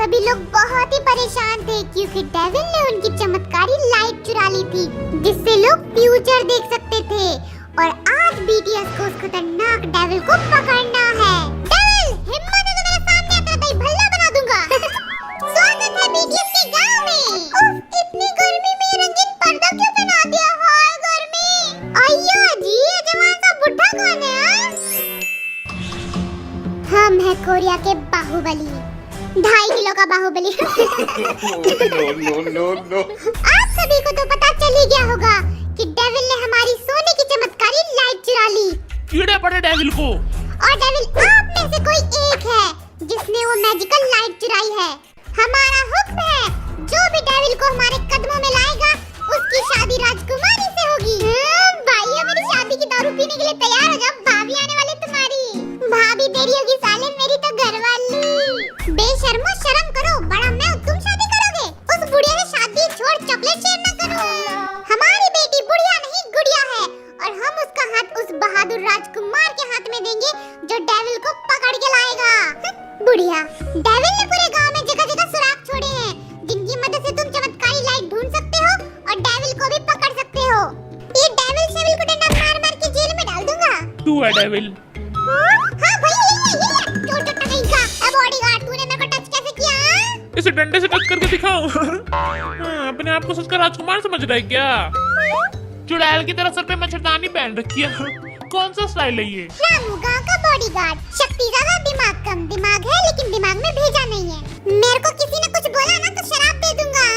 सभी लोग बहुत ही परेशान थे क्योंकि डेविल ने उनकी चमत्कारी लाइट चुरा ली थी, जिससे लोग फ्यूचर देख सकते थे। और आज बीटीएस को उस खतरनाक डेविल को पकड़ना है। डेविल, हिम्मत है तो मेरे सामने आता है, भल्ला बना दूंगा। स्वागत है बीटीएस के गांव में। उफ, इतनी गर्मी में रंगीन पर्दा क्यों पहना दिया? हाय गर्मी। अय्या जी, ये जवान सा बुढ़ा कौन है? हम है कोरिया के बाहुबली, 2.5 किलो का बाहुबली। नो। आप सभी को तो पता चल ही गया होगा कि डेविल ने हमारी सोने की चमत्कारी लाइट चुरा ली। कीड़े पड़े डेविल को। और डेविल आप में से कोई एक है जिसने वो मैजिकल लाइट चुराई है। हमारा हुक्म है, जो भी डेविल को हमारे कदमों में लाएगा उसकी शादी राजकुमारी से होगी। भाइयों, मेरी शादी की दारू पीने के लिए तैयार हो जाओ, भाभी आने वाली तुम्हारी। भाभी तेरी होगी साले, मेरी तो घरवाली। बेशर्मो, शर्म करो, बड़ा मैं हूं, तुम शादी करोगे? उस बुढ़िया से शादी छोड़ चॉकलेट शेयर न करो। हमारी बेटी बुढ़िया नहीं गुड़िया है और हम उसका हाथ उस बहादुर राजकुमार के हाथ में देंगे जो डेविल को पकड़ के लाएगा। बुढ़िया, डेविल ने पूरे गांव में जगह-जगह सुराग छोड़े हैं जिनकी मदद से तुम चमत्कारी लाइट ढूंढ सकते हो और डेविल को भी पकड़ सकते हो। ये डेविल शेविल को डंडा मार-मार के जेल में डाल दूंगा। तू है डेविल। हाँ भैया, ये छोटा कहीं का बॉडीगार्ड, तूने मेरे को टच कैसे किया? इसे डंडे से टच करके दिखाओ। अपने आप को सोचकर राजकुमार समझ रहा है क्या? चुड़ैल की तरह सर पे मच्छरदानी पहन रखी है। कौन सा स्टाइल है ये? रामू गांव का बॉडीगार्ड, शक्ति ज्यादा दिमाग कम। दिमाग है लेकिन दिमाग में भेजा नहीं है। मेरे को किसी ने कुछ बोला ना तो शराब दे दूंगा।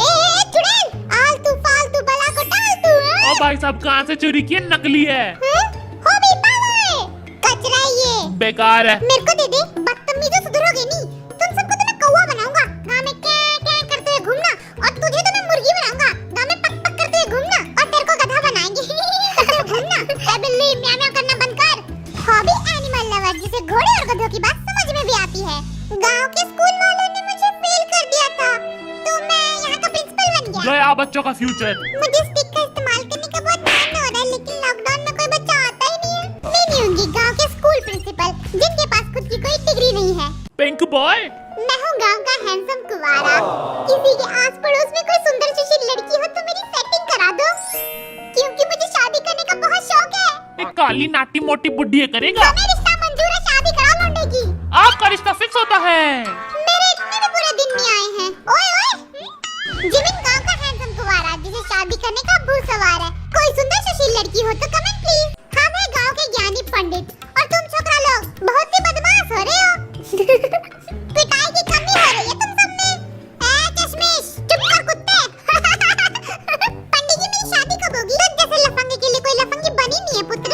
ए चुड़ैल, आलतू फालतू बला को टाल तू। ओ भाई साहब, कहाँ से चोरी की है? नकली है। हो भी पावे, कचरा है ये, बेकार है। मेरे को दे दे, बदतमीजो सुधरोगे नहीं। तुम सबको तो मैं कौवा बनाऊंगा, गांव में क्या क्या करते हुए घूमना, और तुझे तो मैं मुर्गी बनाऊंगा, गांव में पक पक करते हुए घूमना, और तेरे को गधा बनाएंगे। घूमना, ए बिल्ली, म्याऊ म्याऊ करना बंद कर। हॉबी एनिमल लवर, जिसे घोड़े और गधों की बात समझ में भी आती है। गांव के स्कूल वालों ने मुझे फेल कर दिया था तो मैं यहाँ का प्रिंसिपल बन गया। गया बच्चों का फ्यूचर। मुझे स्टिक का इस्तेमाल करने का बहुत मन हो रहा है, लेकिन लॉकडाउन में कोई बच्चा आता ही नहीं है। मैं नहीं होंगी गांव के स्कूल प्रिंसिपल जिनके पास खुद की कोई डिग्री नहीं है। Pink boy. मैं हूँ गांव का हैंडसम कुंवारा। किसी के आस पड़ोस में कोई सुंदर सुशील लड़की हो तो मेरी सेटिंग करा दो, क्योंकि मुझे शादी करने का बहुत शौक है। एक काली नाटी मोटी बुढ़ी करेगा। हमें रिश्ता मंजूर है, शादी करा लौंडे की। आपका रिश्ता फिक्स होता है। मेरे इतने भी बुरे दिन नहीं आए हैं। ओए ओए, जिमिन गांव का हैंडसम कुंवारा जिसे शादी करने का भूत सवार है। कोई सुंदर सुशील लड़की हो तो कमेंट प्लीज। हम है गांव के ज्ञानी पंडित और तुम छोकरा लोग बहुत ही बदमाश हो रहे हो। पिटाई की कमी हो रही है तुम सब में। ए चश्मिश, चुप कर कुत्ते। पंडित जी, मेरी शादी कब होगी? तुझ जैसे लफंगे के लिए कोई लफंगी बनी नहीं है पुत्र।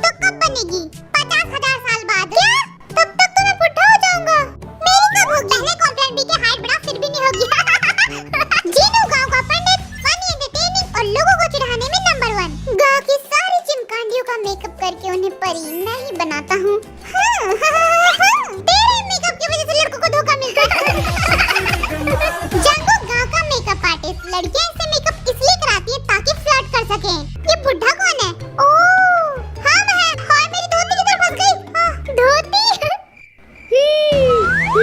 तो कब बनेगी? 50,000 साल बाद। क्या? तब तक तो मैं बुढ़ा हो जाऊंगा। मेरी कब होगी? पहले कॉम्प्लेन भी के हाइट बढ़ा, फिर भी नहीं होगी। जीनू गांव का पंडित, फनी एंटरटेनिंग और लोगों को चिढ़ाने में नंबर 1। गांव की सारी चिमकांडियों का मेकअप करके उन्हें परी मैं ही बनाता हूँ। तेरे मेकअप की वजह से लड़कों को धोखा मिलता है। जंगू गांव का मेकअप आर्टिस्ट, लड़कियां इससे मेकअप इसलिए कराती है ताकि फ्लर्ट कर सकें। ये बुढ़ा कौन है? ओह, हम हैं। हाय, मेरी धोती किधर फंस गई? धोती।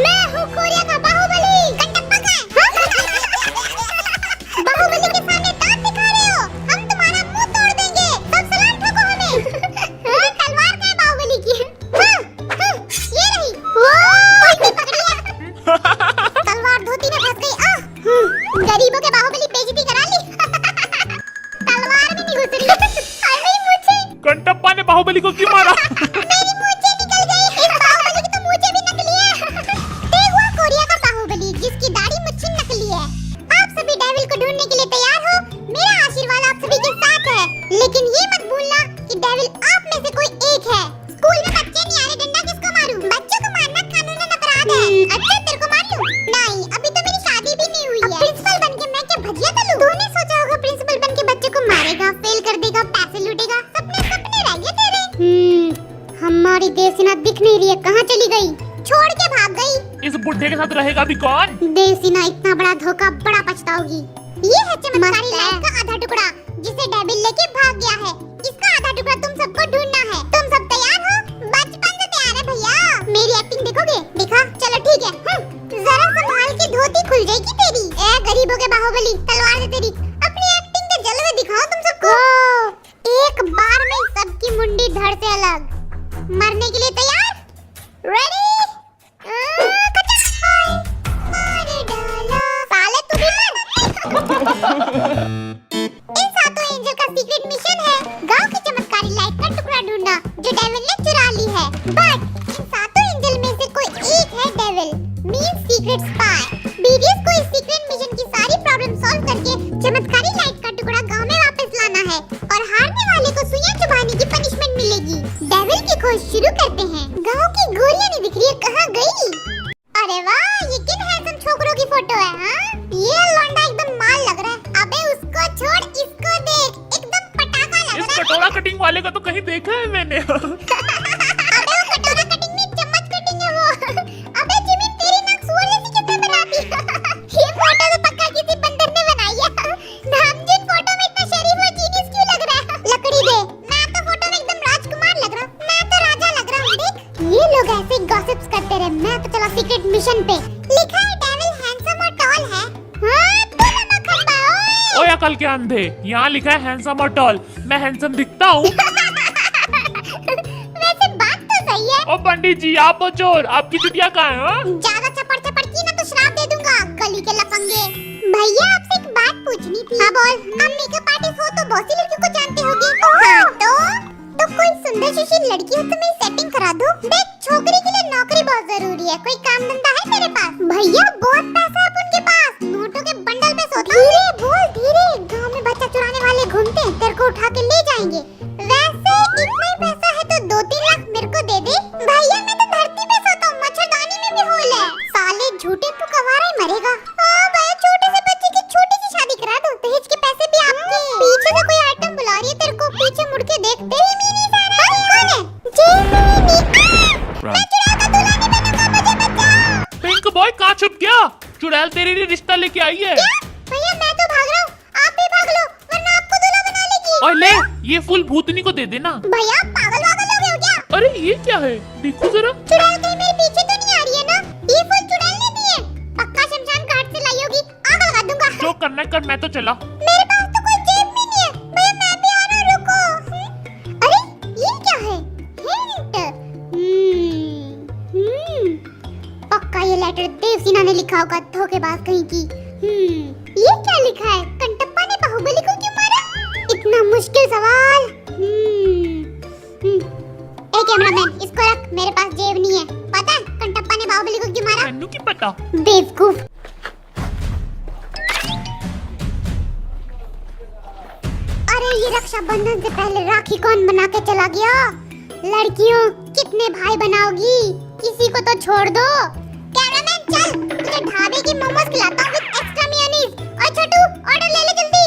मैं हूँ कोरिया का बाहुबली। कंटप्पा का बाहुबली के सामने दांत दिखा रहे हो? हम तुम्हारा मुंह तोड़ देंगे। सब सलाम ठोको हमें। तलवार का है बाहुबली की। ये रही। इसने पकड़ लिया। तलवार धोती में फंस गई। गरीबों के बाहुबली बेइज्जती करा ली। तलवार भी नहीं घुस रही। हाय मेरी मूंछें। कंटप्पा ने बाहुबली को क्यों मारा? मेरी मूंछें निकल गई। इस बाहुबली की तो मूंछें भी नकली है। देखो कोरिया का बाहुबली जिसकी दाढ़ी मुच्छी नकली है। आप सभी डेविल को ढूंढने के लिए तैयार हो? मेरा आशीर्वाद आप सभी के साथ है, लेकिन ये मत भूलना कि डेविल आप में से कोई एक है। स्कूल में बच्चे नहीं आ रहे, डंडा किसको मारूं? बच्चों को मारना कानूनन अपराध है। अच्छा, तेरे को मार लूं? नहीं, अभी तो मेरी शादी भी नहीं हुई है। प्रिंसिपल बनके मैं क्या भजिया तलूं? तूने सोचा होगा प्रिंसिपल बनके बच्चों को मारेगा, फेल कर देगा, पैसे लूटेगा। सपने सपने रह गए तेरे। हमारी देवसेना दिख नहीं रही है, कहाँ चली गई? छोड़ के भाग गई। इस बुढ़े के साथ रहेगा भी कौन? देवसेना इतना बड़ा धोखा, बड़ा पछताओगी। ये है चमत्कारी लाइट का आधा टुकड़ा जिसे डेविल लेके भाग गया है। इसका आधा टुकड़ा तुम सबको ढूंढना है। तुम सब तैयार हो? बचपन से तैयार है भैया। मेरी एक्टिंग देखोगे? देखा? चलो ठीक है। जरा संभाल घर से अलग। मरने के लिए तैयार? रेडी? मार डाला। साले तू भी मर। इन सातों एंजल का सीक्रेट मिशन है गांव की चमत्कारी लाइट का टुकड़ा ढूंढना जो डेविल ने चुरा ली है। बट इन सातों एंजल में से कोई एक है devil, means secret spy. BDS को इस सीक्रेट मिशन की सारी प्रॉब्लम सॉल्व करके चमत्कारी लाइट का टुकड़ा गांव में वापस लाना है और हारने वाले को सुइयां चुभाने की पनिशमेंट मिलेगी। डेविल की खोज शुरू करते हैं। गांव की गोलियां नहीं दिख रही है, कहाँ गई? अरे वाह, ये किन हैंडसम छोकरों की फोटो है? हाँ, ये लौंडा एकदम माल लग रहा है। अबे उसको छोड़, इसको देख, एकदम पटाखा लग रहा है। इस कटोरा कटिंग वाले का तो कहीं देखा है मैंने। अबे वो कटोरा कटिंग में चम्मच कटिंग है वो। अबे जिमी, तेरी नाक सुअर जैसी कितना बनाती है। ये फोटो तो पक्का किसी बंदर ने बनाई है। नामजिन फोटो में इतना शरीफ और जीनियस क्यों लग रहा है? लकड़ी दे। मैं तो फोटो में एकदम राजकुमार लग रहा हूँ। मैं तो राजा लग रहा हूँ। देख, ये लोग ऐसे गॉसिप्स करते रहे। मैं तो चला सीक्रेट मिशन पे। लिखा है डेविल हैंडसम और टॉल है। हाँ, तू नमक खंबा। ओए अकल के अंधे, यहाँ लिखा है हैंडसम और टॉल। मैं हैंडसम दिखता हूँ? वैसे बात तो सही है। ओ पंडित जी, आप हो चोर, आपकी चुटिया कहाँ है? हाँ? ज्यादा चपड़ चपड़ की ना तो श्राप दे दूंगा, गली के लफंगे। भैया, आपसे एक बात पूछनी थी। हाँ बोल। हम मेकअप आर्टिस्ट हो तो बहुत सी लड़कियों को जानते होगे। हाँ, तो कोई सुंदर सुशील लड़की हो तो मैं सेटिंग करा दूं। देख, छोकरी के लिए नौकरी बहुत जरूरी है। कोई काम धंधा है तेरे पास? भैया, बहुत पैसा है उनके पास, नोटों के बंडल में सोता। धीरे बोल, धीरे। गांव में बच्चा चुराने वाले घूमते हैं, तेरे को उठा के ले जाएंगे। वैसे इतना ही पैसा है तो 2-3 लाख मेरे को दे दे। भैया, मैं तो धरती पे सोता हूँ, मच्छरदानी में भी होल है। साले झूठे, तू कवारा ही मरेगा। हाँ भैया, छोटे से बच्चे की छोटी सी शादी करा दो, दहेज के पैसे भी आपके। पीछे से कोई आइटम बुला रही है तेरे को, पीछे मुड़ के देख। तेरी मीनी सारा कौन है? जेमिनी। मैं चुड़ैल का दूल्हा नहीं बनूंगा, मुझे बचाओ। पिंक बॉय कहाँ छुप गया? चुड़ैल तेरे लिए रिश्ता लेके आई है। क्या? भैया, मैं तो भाग रहा हूँ, आप भी भाग लो वरना आपको दूल्हा बना लेगी। और ले, ये फूल भूतनी को दे देना। भैया, पागल वागल हो गए हो क्या? अरे ये क्या है, देखो जरा। चुड़ैल कहीं मेरे पीछे तो नहीं आ रही है ना? ये फूल चुड़ैल ने दिए, पक्का शमशान घाट से लाई होगी। आग लगा दूंगा। जो करना है कर, मैं तो चला। मेरे पास तो कोई जेब में नहीं है। भैया, मैं भी आ रहा हूँ, रुको। अरे ये क्या है? हिंट। पक्का ये लेटर देवसेना ने लिखा होगा, धोखेबाज कहीं की। ये क्या लिखा है? कंटप्पा ने बाहुबली को क्यों मारा? इतना मुश्किल सवाल। ए कैमरामैन, इसको रख, मेरे पास जेब नहीं है। पता है कंटप्पा ने बाहुबली को क्यों मारा? मैनू की पता। बेवकूफ। अरे ये रक्षाबंधन से पहले राखी कौन बना के चला गया? लड़कियों, कितने भाई बनाओगी? किसी को तो छोड़ दो। कैमरामैन चल, तुझे ढाबे की मोमोज खिलाता हूँ विद एक्स्ट्रा मेयोनीज। और छोटू, ऑर्डर ले ले जल्दी।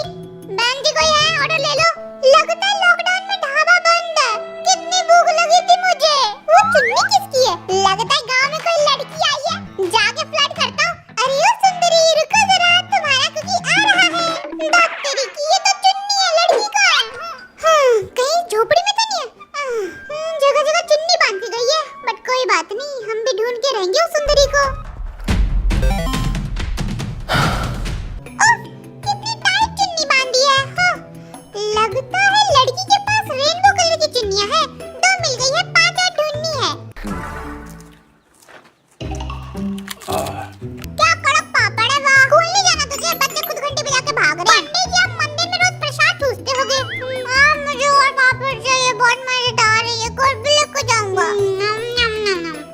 बहन जी कोई है? ऑर्डर ले लो। लगता है लॉकडाउन में ढाबा बंद है। कितनी भूख लगी थी मुझे। वो चुन्नी किसकी है? लगता है गांव में कोई लड़की आई है। जाके फ्लर्ट करता हूँ। अरे ओ सुंदरी, रुको जरा, तुम्हारा कुकी आ रहा है। बात तेरी की, ये तो चुन्नी है, लड़की का है। हाँ, कहीं झोपड़ी में तो नहीं है? जगह जगह चुन्नी बांधी गई है, बट कोई बात नहीं, हम भी ढूंढ के रहेंगे उस सुंदरी को। कितनी टाइट चुन्नी बांधी है। हाँ, लगता है लड़की के पास रेनबो कलर की चुन्नियां हैं। 2 मिल गई है, 5 और ढूंढनी है। क्या कड़क पापड़ है वाह। स्कूल नहीं जाना तुझे? बच्चे खुद घंटी बजा के भाग रहे हैं। पंडित जी, आप मंदिर में रोज प्रसाद ठूसते होगे। मुझे और पापड़ चाहिए, बहुत मजेदार है ये। कोई भी लेकर जाऊंगा।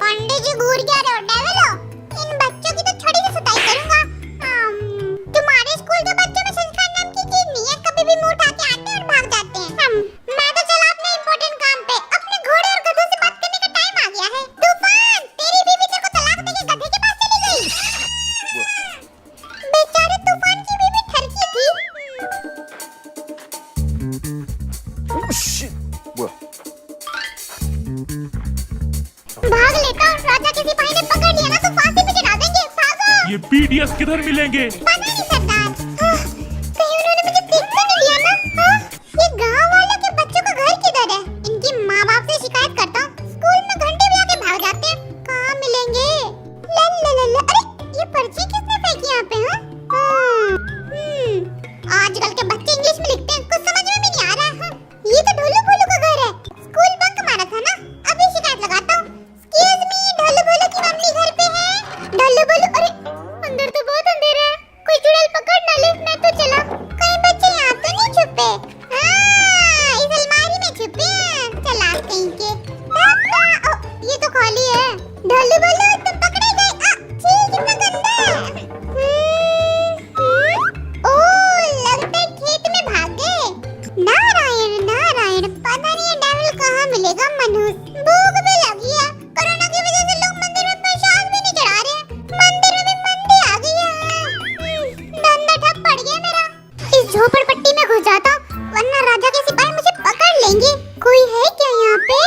पंडित जी, घूर क्या रहे हो? डेविल हो? इन बच्चों की तो छोटी सी सुताई करूंगा। तुम्हारे स्कूल के बच्चों में संस्कार नाम की चीज नहीं है, कभी भी मुंह उठा के आते हैं और भाग जाते हैं। मैं तो चला अपने इम्पोर्टेंट काम पे। अपने घोड़े और गधों से बात करने का टाइम आ गया है। तूफान, तेरी बीवी तेरे को तलाक देके गधे के पास चली गई। बेचारे तूफान की बीवी ठरकी थी। भाग लेता हूँ, राजा के सिपाही ने पकड़ लिया ना तो फांसी पे चढ़ा देंगे। भागो। ये बीडीएस किधर मिलेंगे? पता नहीं सरदार। कहीं उन्होंने मुझे देख तो नहीं लिया ना? ये गांव वालों के बच्चों का घर किधर है? इनकी माँ बाप से शिकायत करता हूँ। स्कूल में घंटे बजा के भाग जाते हैं, कहाँ मिलेंगे? लल्ला, अरे ये पर्ची किसने फेंकी यहाँ पे? आजकल के बच्चे इंग्लिश में लिखते हैं, कुछ समझ में भी नहीं आ रहा है। ये तो ढोलू भोलू का घर है। स्कूल बंक कहीं के। पापा, ये तो खाली है। ढोलू बोलो तो पकड़े गए। छी, कितना गंदा है। ओह, लगता है खेत में भाग गए। नारायण नारायण, पता नहीं ये डेविल कहाँ मिलेगा मनुष्य। भूख भी लगी है। कोरोना की वजह से लोग मंदिर में प्रसाद भी नहीं चढ़ा रहे। मंदिर में भी मंदी आ गई है। धंधा ठप पड़ गया मेरा। इस झोपड़पट्टी में घुस जाता हूँ, वरना राजा के सिपाही मुझे पकड़ लेंगे। कोई है क्या यहाँ पे?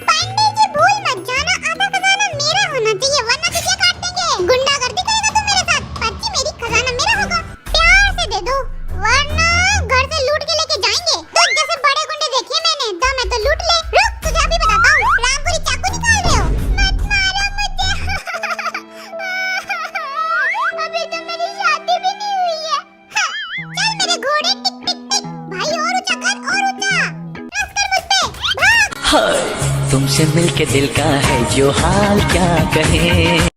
पंडित जी, भूल मत जाना, आधा खजाना मेरा होना चाहिए, वरना तुझे काट देंगे। गुंडागर्दी करेगा तू मेरे साथ? पर्ची मेरी, खजाना मेरा होगा। प्यार से दे दो, वरना घर से लूट के लेके जाएंगे। तो जैसे बड़े गुंडे देखे मैंने, दम है तो लूट ले। रुक, तुझे अभी बताता हूँ। रामपुरी चाकू निकाल रहे हो? मत मारो मुझे। अभी तो मेरी शादी भी नहीं हुई है। चल मेरे घोड़े, टिक टिक टिक। भाई और ऊंचा कर, और ऊंचा। रस कर मुझ पे, भाग। हाय तुमसे मिलके दिल का है जो हाल क्या कहे।